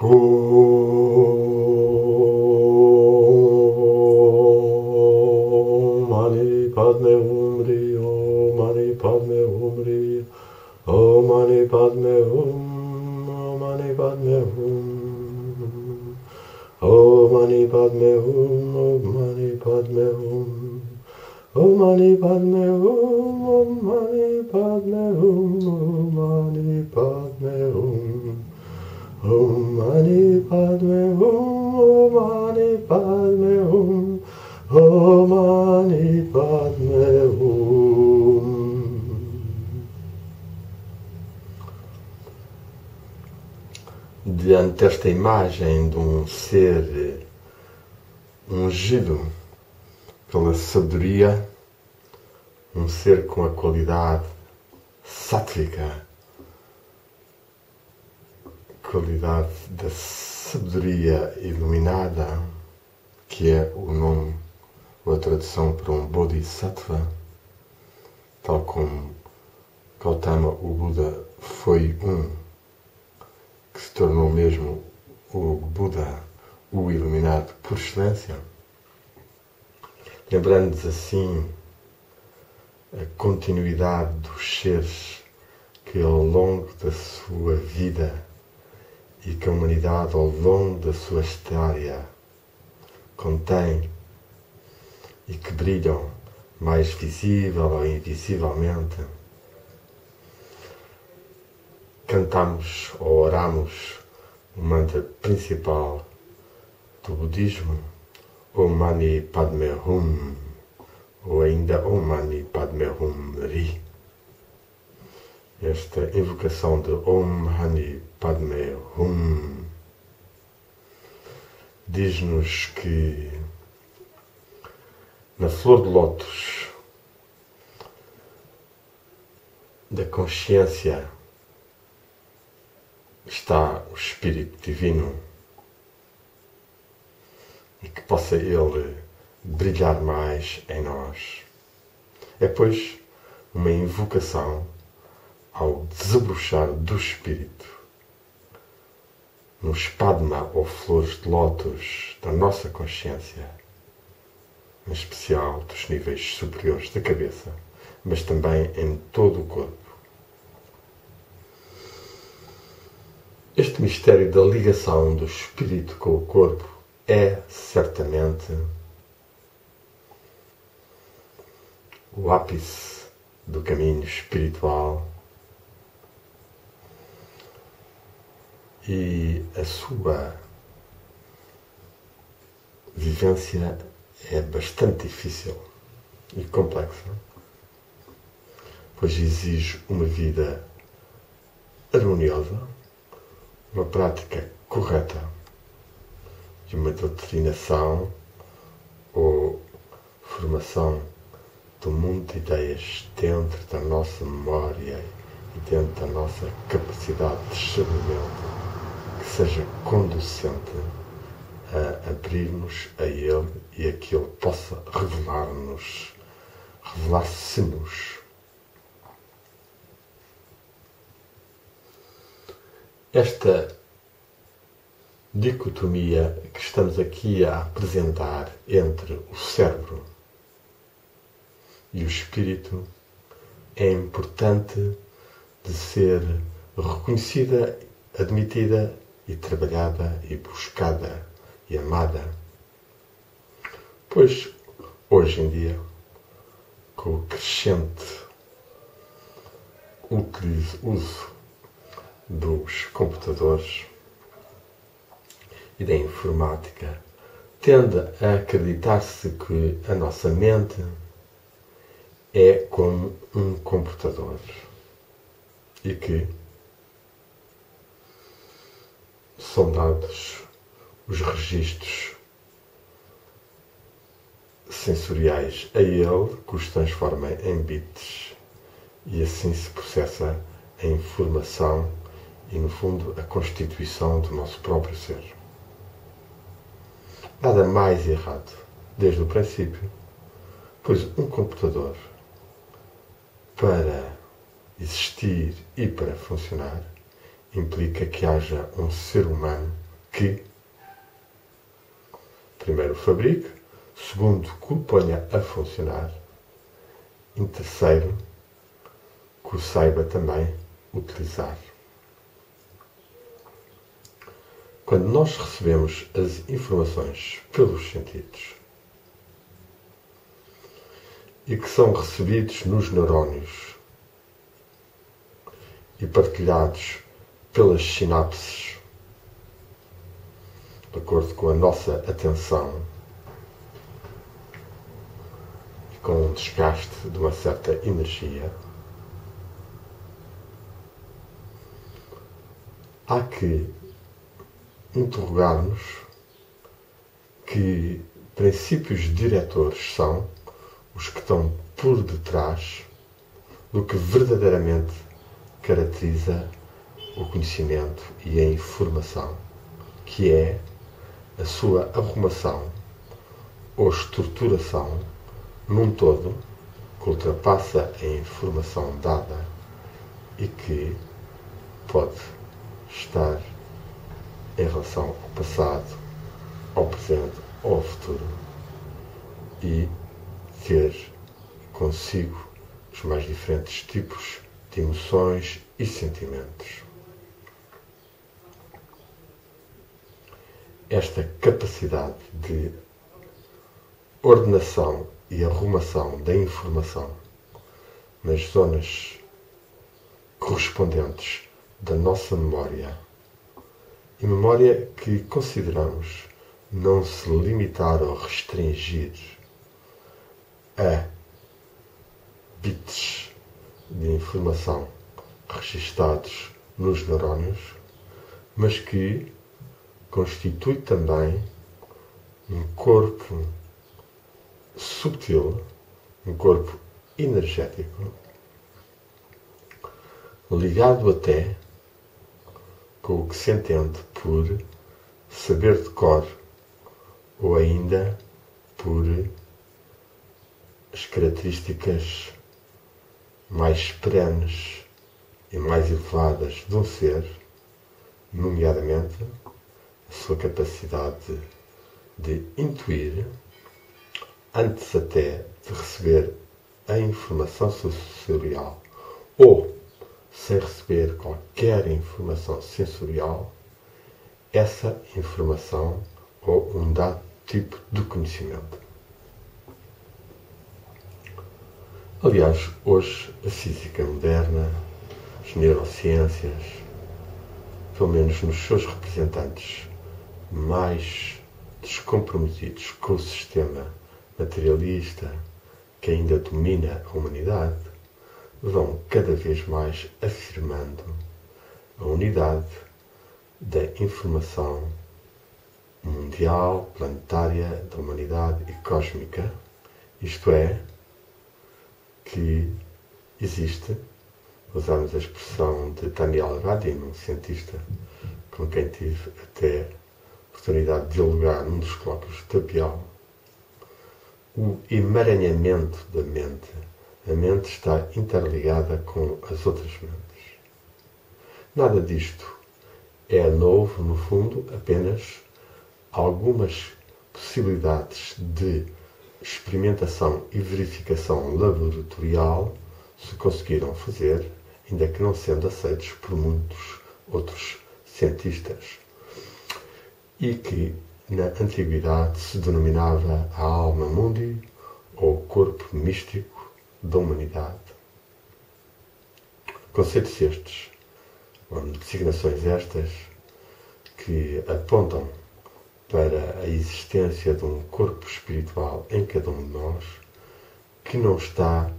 Om Mani Padme Hum Ri Om Mani Padme Hum Ri Om Mani Padme Hum Om Mani Padme Hum Om Mani Padme Hum Om Mani Padme Hum Om Mani Padme Hum Om Mani Padme Hum Om Mani Padme Hum Om Mani Padme Hum Om Mani Padme Hum Om Mani Padme Hum. Diante desta imagem de um ser ungido pela sabedoria, um ser com a qualidade sátvica, qualidade da sabedoria iluminada, que é o nome ou a tradução para um Bodhisattva, tal como Gautama, o Buda, foi que se tornou mesmo o Buda, o iluminado por excelência, lembrando-nos assim a continuidade dos seres que ao longo da sua vida e que a humanidade ao longo da sua história contém e que brilham mais visível ou invisivelmente. Cantamos ou oramos o mantra principal do budismo, Om Mani Padme Hum, ou ainda Om Mani Padme Hum Ri. Esta invocação de Om Mani Padme Hum diz-nos que na flor de lótus da consciência está o Espírito Divino e que possa Ele brilhar mais em nós. É, pois, uma invocação ao desabrochar do Espírito nos Padma ou flores de lótus da nossa consciência, em especial dos níveis superiores da cabeça, mas também em todo o corpo. Este mistério da ligação do espírito com o corpo é certamente o ápice do caminho espiritual e a sua vivência é bastante difícil e complexa, pois exige uma vida harmoniosa, uma prática correta e uma doutrinação ou formação do mundo de ideias dentro da nossa memória e dentro da nossa capacidade de discernimento que seja conducente a abrir-nos a Ele e a que Ele possa revelar-se-nos. Esta dicotomia que estamos aqui a apresentar entre o cérebro e o espírito é importante de ser reconhecida, admitida e trabalhada e buscada e amada, pois hoje em dia, com o crescente uso dos computadores e da informática, tende a acreditar-se que a nossa mente é como um computador e que são dados os registros sensoriais a ele, que os transforma em bits e assim se processa a informação e, no fundo, a constituição do nosso próprio ser. Nada mais errado, desde o princípio, pois um computador, para existir e para funcionar, implica que haja um ser humano que, primeiro, o fabrique, segundo, que o ponha a funcionar, e terceiro, que o saiba também utilizar. Quando nós recebemos as informações pelos sentidos e que são recebidos nos neurónios e partilhados pelas sinapses, de acordo com a nossa atenção e com o desgaste de uma certa energia, há que interrogar-nos que princípios diretores são os que estão por detrás do que verdadeiramente caracteriza o conhecimento e a informação, que é a sua arrumação ou estruturação num todo que ultrapassa a informação dada e que pode estar em relação ao passado, ao presente ou ao futuro e ter consigo os mais diferentes tipos de emoções e sentimentos. Esta capacidade de ordenação e arrumação da informação nas zonas correspondentes da nossa memória, e memória que consideramos não se limitar ou restringir a bits de informação registados nos neurónios, mas que constitui também um corpo subtil, um corpo energético, ligado até com o que se entende por saber de cor ou ainda por as características mais perenes e mais elevadas de um ser, nomeadamente a sua capacidade de intuir, antes até de receber a informação sensorial ou sem receber qualquer informação sensorial, essa informação ou um dado tipo de conhecimento. Aliás, hoje a física moderna, as neurociências, pelo menos nos seus representantes mais descomprometidos com o sistema materialista que ainda domina a humanidade, vão cada vez mais afirmando a unidade da informação mundial, planetária, da humanidade e cósmica, isto é, que existe, usamos a expressão de Daniel Radin, um cientista com quem tive até a oportunidade de dialogar num dos colóquios da Bial, o emaranhamento da mente. A mente está interligada com as outras mentes. Nada disto é novo, no fundo, apenas algumas possibilidades de experimentação e verificação laboratorial se conseguiram fazer, ainda que não sendo aceitos por muitos outros cientistas, e que na antiguidade se denominava a alma mundi, ou corpo místico da humanidade. Conceitos estes, ou designações estas, que apontam para a existência de um corpo espiritual em cada um de nós, que não está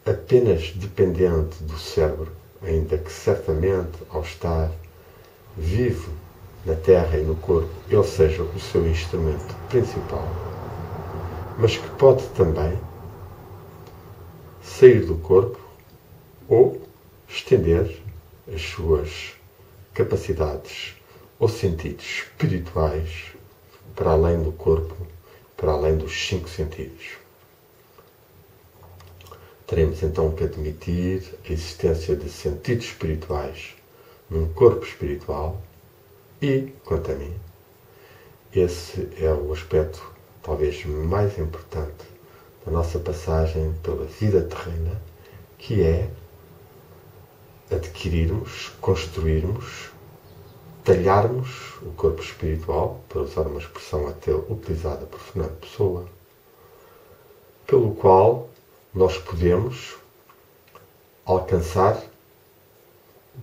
apenas dependente do cérebro, ainda que certamente ao estar vivo na Terra e no corpo, ele seja o seu instrumento principal, mas que pode também sair do corpo ou estender as suas capacidades ou sentidos espirituais para além do corpo, para além dos 5 sentidos. Teremos então que admitir a existência de sentidos espirituais num corpo espiritual E, quanto a mim, esse é o aspecto talvez mais importante da nossa passagem pela vida terrena, que é adquirirmos, construirmos, talharmos o corpo espiritual, para usar uma expressão até utilizada por Fernando Pessoa, pelo qual nós podemos alcançar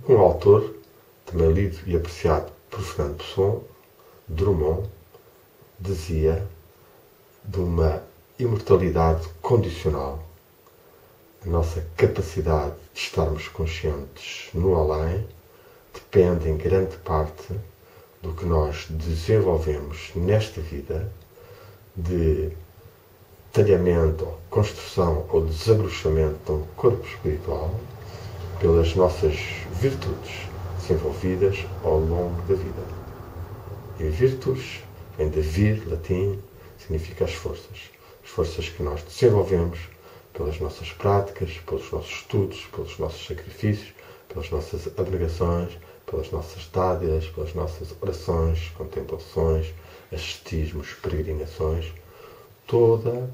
um autor, também lido e apreciado por Fernando Pessoa, Drummond, dizia de uma imortalidade condicional. A nossa capacidade de estarmos conscientes no além depende em grande parte do que nós desenvolvemos nesta vida de talhamento, ou construção ou desabrochamento de um corpo espiritual pelas nossas virtudes desenvolvidas ao longo da vida. E virtudes vem de vir, latim, significa as forças que nós desenvolvemos pelas nossas práticas, pelos nossos estudos, pelos nossos sacrifícios, pelas nossas abnegações, pelas nossas dádivas, pelas nossas orações, contemplações, ascetismos, peregrinações, toda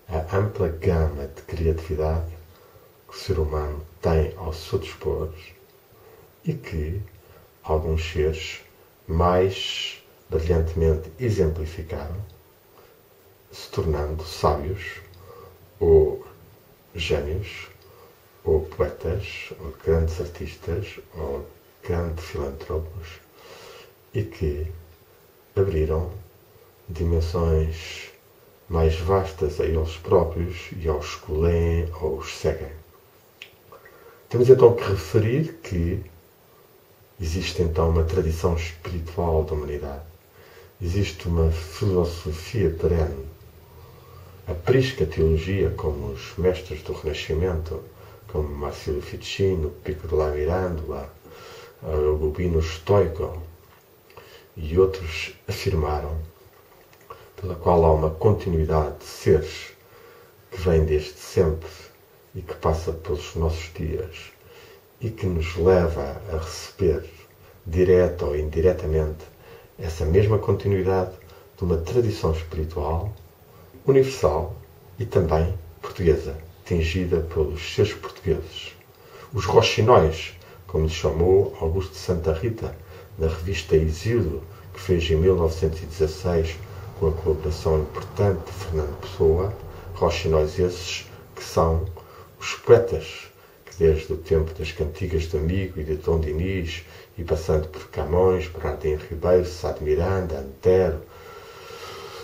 a ampla gama de criatividade que o ser humano tem ao seu dispor e que alguns seres mais brilhantemente exemplificaram, se tornando sábios, ou gênios, ou poetas, ou grandes artistas, ou grandes filantropos, e que abriram dimensões mais vastas a eles próprios e aos que leem ou os seguem. Temos então que referir que existe então uma tradição espiritual da humanidade. Existe uma filosofia perene. A prisca teologia, como os mestres do Renascimento, como Marcelo Ficino, Pico della Mirandola, o Rubino Stoico e outros afirmaram, pela qual há uma continuidade de seres que vem desde sempre e que passa pelos nossos dias e que nos leva a receber, direta ou indiretamente, essa mesma continuidade de uma tradição espiritual universal e também portuguesa, tingida pelos seres portugueses. Os roxinóis, como lhe chamou Augusto de Santa Rita, na revista Exílio, que fez em 1916, com a colaboração importante de Fernando Pessoa, roxinóis esses que são os poetas, que desde o tempo das cantigas de Amigo e de Dom Dinis, e passando por Camões, Bernardino Ribeiro, Sá de Miranda, Antero,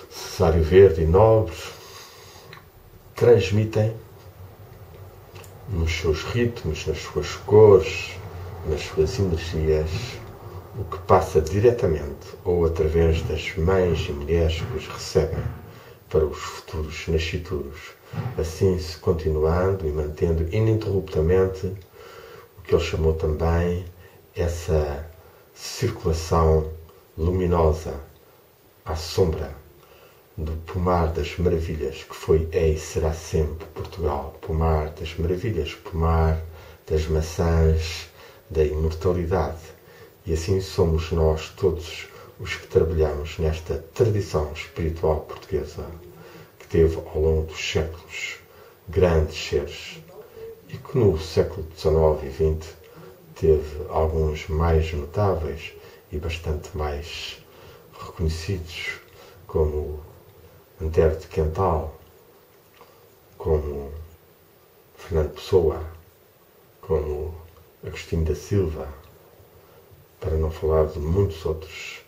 Cesário Verde e Nobre, transmitem nos seus ritmos, nas suas cores, nas suas energias, o que passa diretamente ou através das mães e mulheres que os recebem para os futuros nascituros, assim se continuando e mantendo ininterruptamente o que ele chamou também essa circulação luminosa à sombra do pomar das maravilhas que foi, é e será sempre Portugal. Pomar das maravilhas, pomar das maçãs da imortalidade. E assim somos nós todos os que trabalhamos nesta tradição espiritual portuguesa que teve ao longo dos séculos grandes seres e que no século XIX e XX teve alguns mais notáveis e bastante mais reconhecidos, como Antero de Quental, como Fernando Pessoa, como Agostinho da Silva, para não falar de muitos outros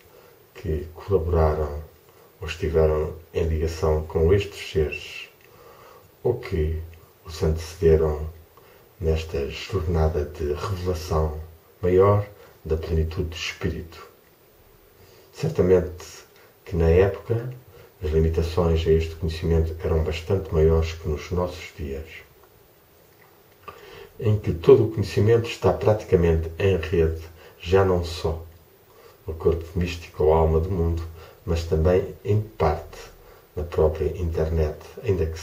que colaboraram ou estiveram em ligação com estes seres ou que os antecederam nesta jornada de revelação maior da plenitude do Espírito. Certamente que na época as limitações a este conhecimento eram bastante maiores que nos nossos dias, em que todo o conhecimento está praticamente em rede, já não só no corpo místico ou alma do mundo, mas também em parte na própria internet, ainda que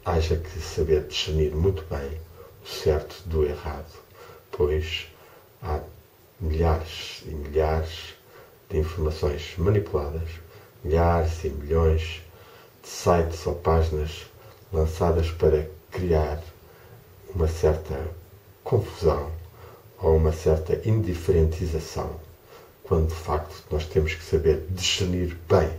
haja que saber discernir muito bem o certo do errado, pois há milhares e milhares de informações manipuladas, milhares e milhões de sites ou páginas lançadas para criar uma certa confusão ou uma certa indiferentização, quando de facto nós temos que saber discernir bem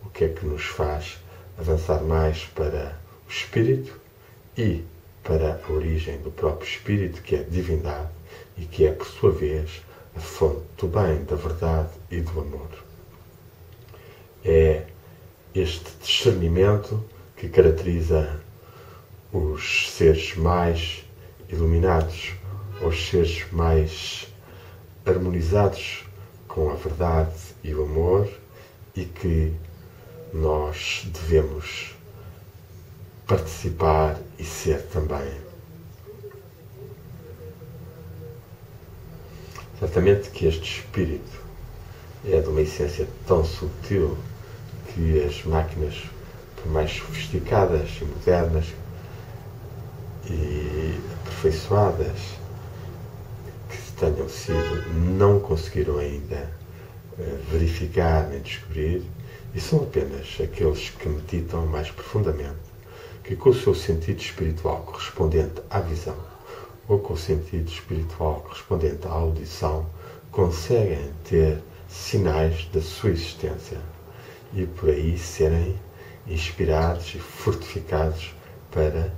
o que é que nos faz avançar mais para o Espírito e para a origem do próprio Espírito, que é a divindade e que é, por sua vez, a fonte do bem, da verdade e do amor. É este discernimento que caracteriza os seres mais iluminados, os seres mais harmonizados com a verdade e o amor, e que nós devemos participar e ser também. Certamente que este espírito é de uma essência tão sutil que as máquinas, por mais sofisticadas e modernas e aperfeiçoadas que tenham sido, não conseguiram ainda verificar nem descobrir, e são apenas aqueles que meditam mais profundamente, que com o seu sentido espiritual correspondente à visão, ou com o sentido espiritual correspondente à audição, conseguem ter sinais da sua existência e por aí serem inspirados e fortificados para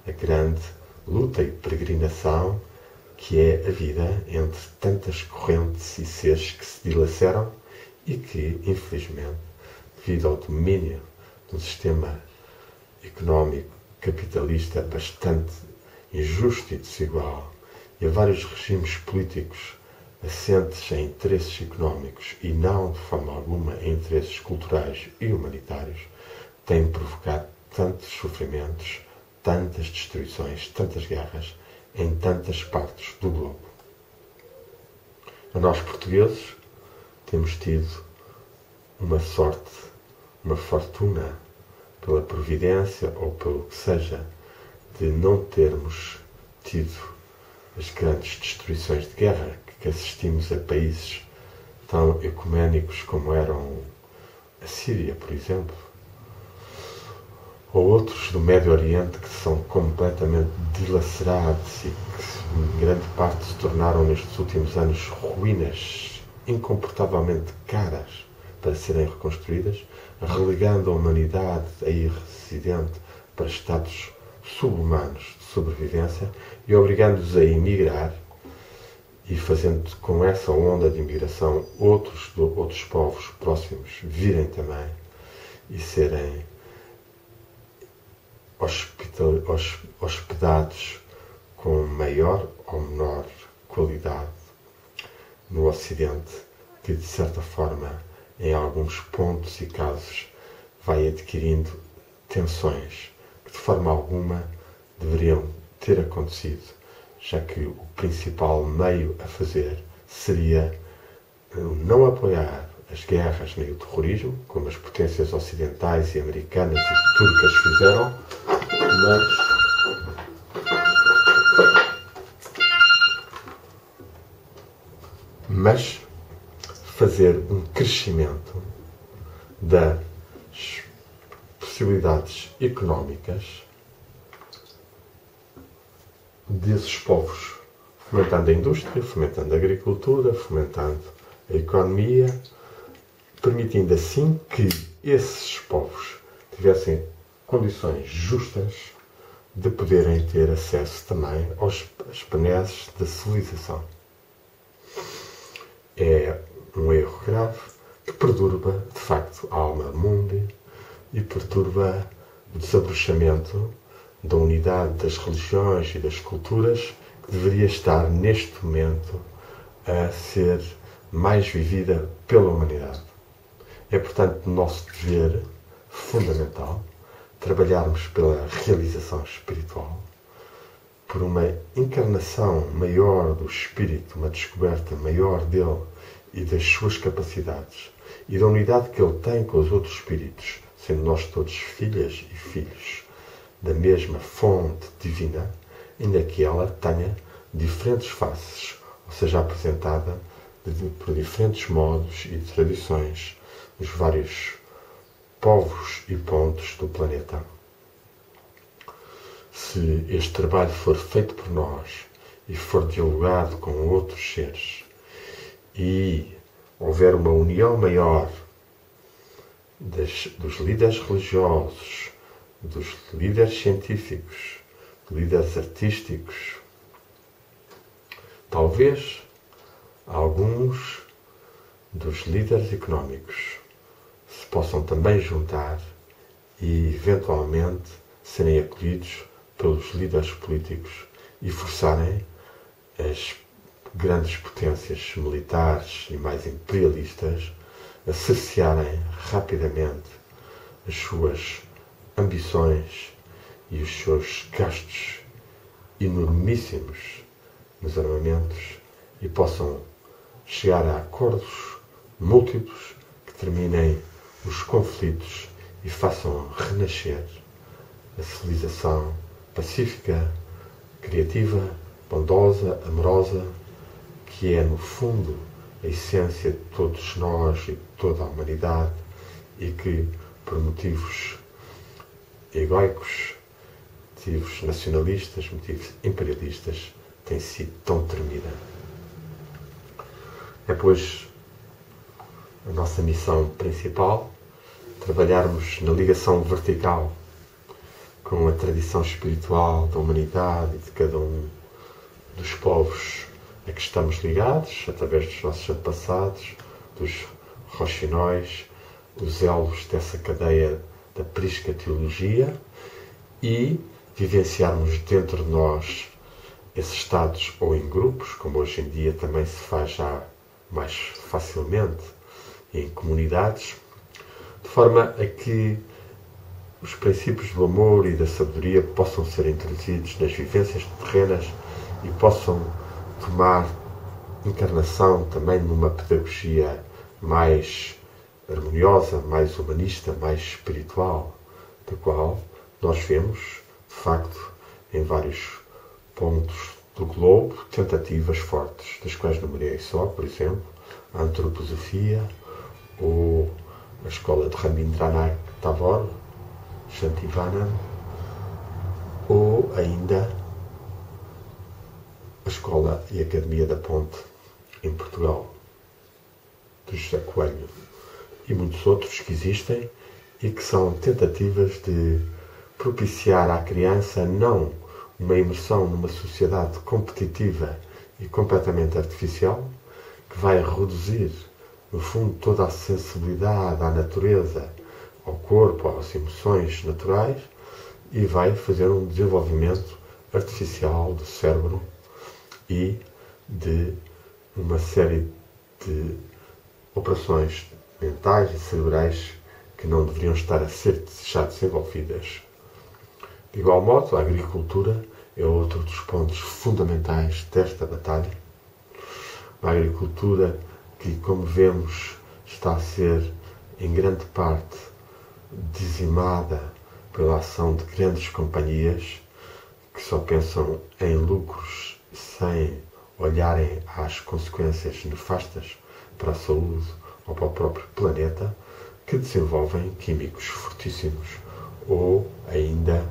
a grande luta e peregrinação que é a vida entre tantas correntes e seres que se dilaceram e que, infelizmente, devido ao domínio de um sistema económico capitalista bastante injusto e desigual e a vários regimes políticos assentes em interesses económicos e não, de forma alguma, em interesses culturais e humanitários, têm provocado tantos sofrimentos, tantas destruições, tantas guerras em tantas partes do globo. Nós, portugueses, temos tido uma sorte, uma fortuna, pela providência ou pelo que seja, de não termos tido as grandes destruições de guerra que assistimos a países tão ecuménicos como eram a Síria, por exemplo, ou outros do Médio Oriente que são completamente dilacerados e que em grande parte se tornaram nestes últimos anos ruínas incomportavelmente caras para serem reconstruídas, relegando a humanidade aí residente para estados subhumanos de sobrevivência e obrigando-os a emigrar e fazendo com essa onda de imigração outros povos próximos virem também e serem hospedados com maior ou menor qualidade no Ocidente, que de certa forma, em alguns pontos e casos, vai adquirindo tensões que de forma alguma deveriam ter acontecido, já que o principal meio a fazer seria não apoiar as guerras nem o terrorismo, como as potências ocidentais e americanas e turcas fizeram, mas fazer um crescimento das possibilidades económicas desses povos, fomentando a indústria, fomentando a agricultura, fomentando a economia, permitindo assim que esses povos tivessem condições justas de poderem ter acesso também aos benesses da civilização. É um erro grave que perturba, de facto, a alma mundi e perturba o desabrochamento da unidade das religiões e das culturas que deveria estar, neste momento, a ser mais vivida pela humanidade. É, portanto, nosso dever fundamental trabalharmos pela realização espiritual, por uma encarnação maior do Espírito, uma descoberta maior dele e das suas capacidades e da unidade que ele tem com os outros espíritos, sendo nós todos filhas e filhos da mesma fonte divina, ainda que ela tenha diferentes faces ou seja apresentada por diferentes modos e tradições nos vários povos e pontos do planeta. Se este trabalho for feito por nós e for dialogado com outros seres e houver uma união maior dos líderes religiosos, dos líderes científicos, líderes artísticos, talvez alguns dos líderes económicos se possam também juntar e, eventualmente, serem acolhidos pelos líderes políticos e forçarem as grandes potências militares e mais imperialistas a cercearem rapidamente as suas ambições e os seus gastos enormíssimos nos armamentos e possam chegar a acordos múltiplos que terminem os conflitos e façam renascer a civilização pacífica, criativa, bondosa, amorosa, que é, no fundo, a essência de todos nós e de toda a humanidade e que, por motivos egoicos, motivos nacionalistas, motivos imperialistas, tem sido tão tremida. É, pois, a nossa missão principal trabalharmos na ligação vertical com a tradição espiritual da humanidade e de cada um dos povos a que estamos ligados, através dos nossos antepassados, dos roxinóis, os elos dessa cadeia da prisca teologia e vivenciarmos dentro de nós esses estados ou em grupos, como hoje em dia também se faz já mais facilmente, em comunidades, de forma a que os princípios do amor e da sabedoria possam ser introduzidos nas vivências terrenas e possam tomar encarnação também numa pedagogia mais harmoniosa, mais humanista, mais espiritual, da qual nós vemos, de facto, em vários pontos do globo, tentativas fortes, das quais numerei só, por exemplo, a antroposofia ou a escola de Rabindranath Tagore, Shantivananda, ou ainda a Escola e Academia da Ponte, em Portugal, de José Coelho, e muitos outros que existem e que são tentativas de propiciar à criança não uma imersão numa sociedade competitiva e completamente artificial, que vai reduzir, no fundo, toda a sensibilidade à natureza, ao corpo, às emoções naturais, e vai fazer um desenvolvimento artificial do cérebro e de uma série de operações mentais e cerebrais que não deveriam estar a ser já desenvolvidas. De igual modo, a agricultura é outro dos pontos fundamentais desta batalha. Uma agricultura que, como vemos, está a ser, em grande parte, dizimada pela ação de grandes companhias que só pensam em lucros sem olharem às consequências nefastas para a saúde ou para o próprio planeta, que desenvolvem químicos fortíssimos ou ainda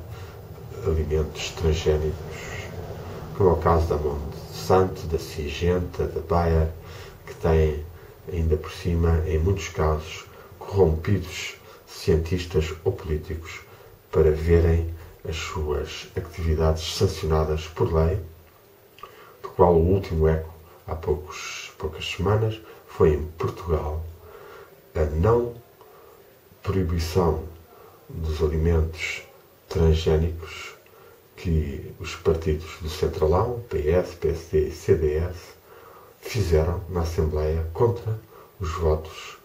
alimentos transgénicos, como é o caso da Monsanto, da Syngenta, da Bayer, que têm, ainda por cima, em muitos casos, corrompidos cientistas ou políticos para verem as suas atividades sancionadas por lei, do qual o último eco, há poucas semanas, foi em Portugal a não proibição dos alimentos transgénicos que os partidos do Centralão, PS, PSD e CDS, fizeram na Assembleia contra os votos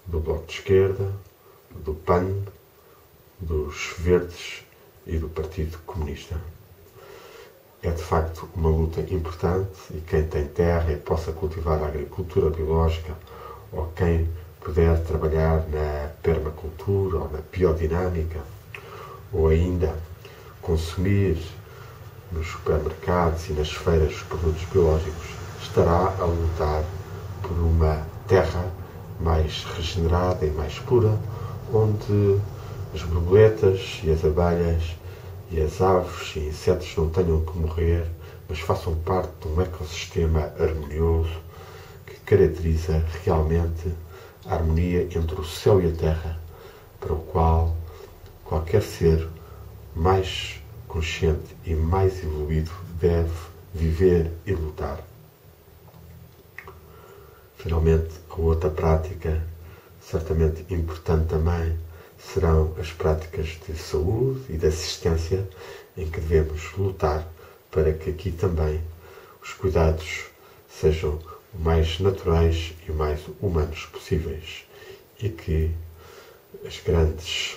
do Bloco de Esquerda, do PAN, dos Verdes e do Partido Comunista. É de facto uma luta importante e quem tem terra e possa cultivar a agricultura biológica ou quem puder trabalhar na permacultura ou na biodinâmica ou ainda consumir nos supermercados e nas feiras os produtos biológicos estará a lutar por uma terra mais regenerada e mais pura, onde as borboletas e as abelhas e as aves e insetos não tenham que morrer, mas façam parte de um ecossistema harmonioso que caracteriza realmente a harmonia entre o céu e a terra, para o qual qualquer ser mais consciente e mais evoluído deve viver e lutar. Finalmente, a outra prática, certamente importante também, serão as práticas de saúde e de assistência, em que devemos lutar para que aqui também os cuidados sejam o mais naturais e o mais humanos possíveis, e que as grandes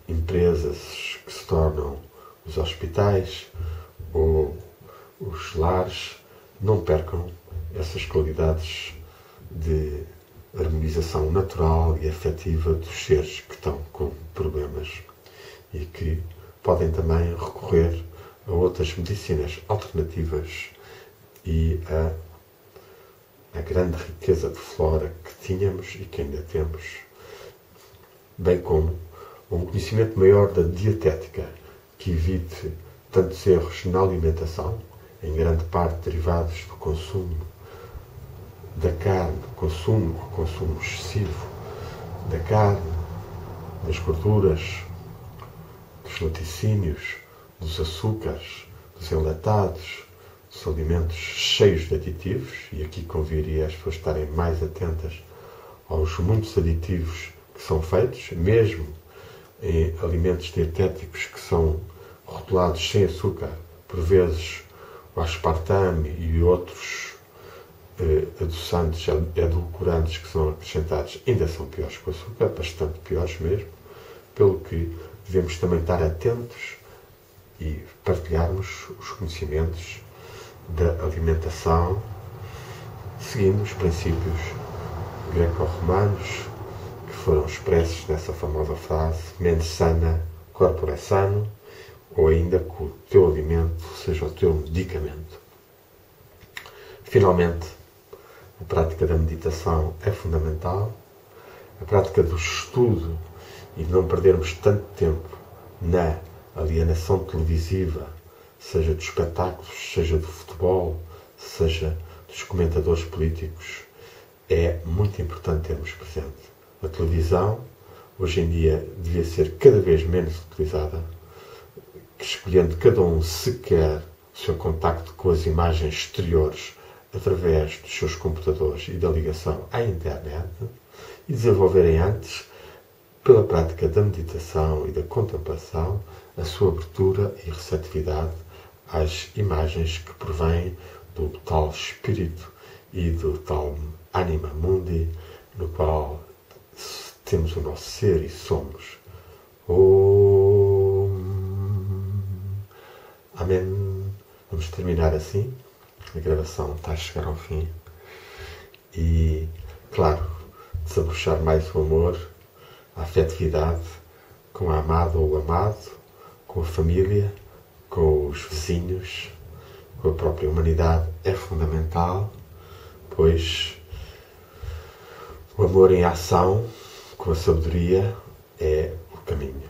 empresas que se tornam os hospitais ou os lares não percam essas qualidades de harmonização natural e afetiva dos seres que estão com problemas, e que podem também recorrer a outras medicinas alternativas e a grande riqueza de flora que tínhamos e que ainda temos, bem como um conhecimento maior da dietética, que evite tantos erros na alimentação, em grande parte derivados do consumo da carne, consumo excessivo da carne, das gorduras, dos laticínios, dos açúcares, dos enlatados, dos alimentos cheios de aditivos, e aqui convidaria as pessoas estarem mais atentas aos muitos aditivos que são feitos, mesmo em alimentos dietéticos que são rotulados sem açúcar, por vezes o aspartame e outros adoçantes, edulcorantes que são acrescentados ainda são piores que o açúcar, bastante piores mesmo, pelo que devemos também estar atentos e partilharmos os conhecimentos da alimentação, seguindo os princípios greco-romanos que foram expressos nessa famosa frase mens sana, corpore sano, ou ainda que o teu alimento seja o teu medicamento. Finalmente, a prática da meditação é fundamental, a prática do estudo e de não perdermos tanto tempo na alienação televisiva, seja dos espetáculos, seja do futebol, seja dos comentadores políticos, é muito importante termos presente. A televisão, hoje em dia, devia ser cada vez menos utilizada, escolhendo cada um se quer o seu contacto com as imagens exteriores através dos seus computadores e da ligação à internet, e desenvolverem antes, pela prática da meditação e da contemplação, a sua abertura e receptividade às imagens que provêm do tal espírito e do tal anima mundi, no qual temos o nosso ser e somos. Amém. Vamos terminar assim. A gravação está a chegar ao fim. E, claro, desabrochar mais o amor, a afetividade com a amada ou o amado, com a família, com os vizinhos, com a própria humanidade é fundamental, pois o amor em ação, com a sabedoria, é o caminho.